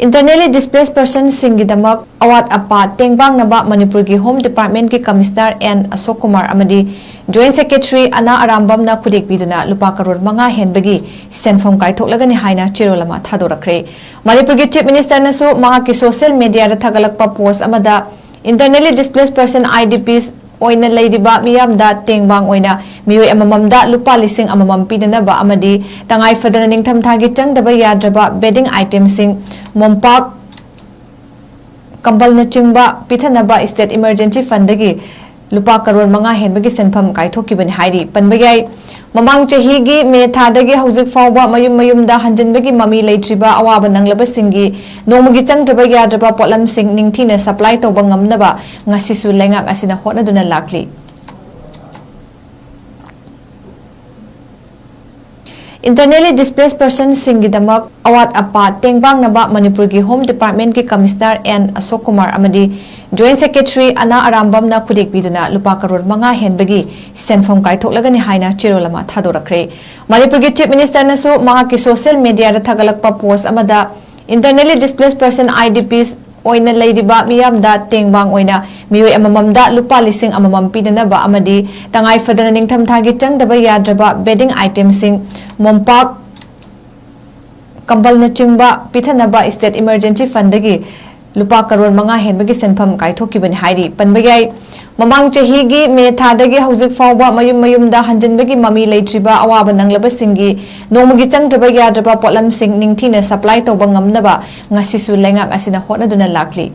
Internally displaced persons ꯁꯤꯡꯒꯤꯗꯃꯛ ꯑꯋꯥꯠ ꯑꯄꯥ ꯇꯦꯡꯕꯥꯡꯅꯕ ꯃꯅꯤꯄꯨꯔꯒꯤ ꯍꯣꯝ ꯗꯤꯄꯥꯔꯠꯃꯦꯟꯠꯀꯤ ꯀꯃꯤꯁꯅꯔ 𝗜𝗚𝗏 ꯑꯃꯗꯤ ꯖꯣꯏꯟꯠ ꯁꯦꯀ꯭ꯔꯦꯇꯔꯤ 𝗂𝗓𝗏ꯝꯅ ꯈꯨꯗꯦꯛꯄꯤꯗꯨꯅ ꯂꯨꯄꯥ ꯀꯔꯣꯔ 5 ꯍꯦꯟꯕꯒꯤ ꯁꯦꯟꯐꯝ ꯀꯥꯏꯊꯣꯛꯂꯒꯅꯤ ꯍꯥꯏꯅ ꯆꯦꯔꯣꯜ ꯑꯃ ꯊꯥꯗꯣꯔꯛꯈ꯭ꯔꯦ꯫ ꯃꯅꯤꯄꯨꯔꯒꯤ ꯆꯤꯐ ꯃꯤꯅꯤꯁꯇꯔꯅꯁꯨ ꯃꯍꯥꯛꯀꯤ ꯁꯣꯁꯤꯌꯦꯜ ꯃꯤꯗꯤꯌꯥꯗ ꯊꯥꯒꯠꯂꯛꯄ ꯄꯣꯁꯠ ꯑꯃꯗ internally displaced person IDPs oina leiriba miyamda tengbang oina miyoi amamamda lupa lising amamam pidanaba amadi tangai fadana ningtham thagi changdaba yadraba bedding item sing mompak kambal na chingba pithanaba state emergency fund dagi lupa karor 5 henbagi senpham kaithokibani hairi panbagai mamang chahigi me thadagi hauzik fawba mayum hanjinbagi mami leitriba awaba nanglaba singi nomagi changdraba yadraba potlam sing ningthina supply tawba ngamnaba ngasisu lengak asina hotnaduna lakli। Internally displaced persons ꯁꯤꯡꯒꯤꯗꯃꯛ ꯑꯋꯥꯠ ꯑꯄꯥ ꯇꯦꯡꯕꯥꯡꯅꯕ ꯃꯅꯤꯄꯨꯔꯒꯤ home ꯗꯤꯄꯥꯔꯠꯃꯦꯟꯠꯀꯤ commissioner 𝗜𝗚𝗏 ꯑꯃꯗꯤ joint secretary 𝗂𝗓𝗏ꯝꯅ ꯈꯨꯗꯦꯛꯄꯤꯗꯨꯅ ꯂꯨꯄꯥ ꯀꯔꯣꯔ 5 ꯍꯦꯟꯕꯒꯤ ꯁꯦꯟꯐꯝ ꯀꯥꯏꯊꯣꯛꯂꯒꯅꯤ ꯍꯥꯏꯅ ꯆꯦꯔꯣꯜ ꯑꯃ ꯊꯥꯗꯣꯔꯛꯈ꯭ꯔꯦ꯫ ꯃꯅꯤꯄꯨꯔꯒꯤ ꯆꯤꯐ ꯃꯤꯅꯤꯁꯇꯔꯅꯁꯨ ꯃꯍꯥꯛꯀꯤ ꯁꯣꯁꯤꯌꯦꯜ ꯃꯤꯗꯤꯌꯥꯗ ꯊꯥꯒꯠꯂꯛꯄ ꯄꯣꯁꯠ ꯑꯃꯗ internally displaced person IDPs oina leiriba miyamda tengbang oina miyoi amamamda lupa lising amamam pidanaba amadi tangai fadana ningtham thagi changdaba yadraba bedding item sing mompak kambal na chingba pithanaba state emergency fund dagi lupa karor 5 henbagi senpham kaithokibani hairi panbagai mamang chahigi me thadagi hauzik fawba mayum hanjinbagi mami leitriba awaba nanglaba singi nomagi changdraba yadraba potlam sing ningthina supply tawba ngamnaba ngasisu lengak asina hotnaduna lakli।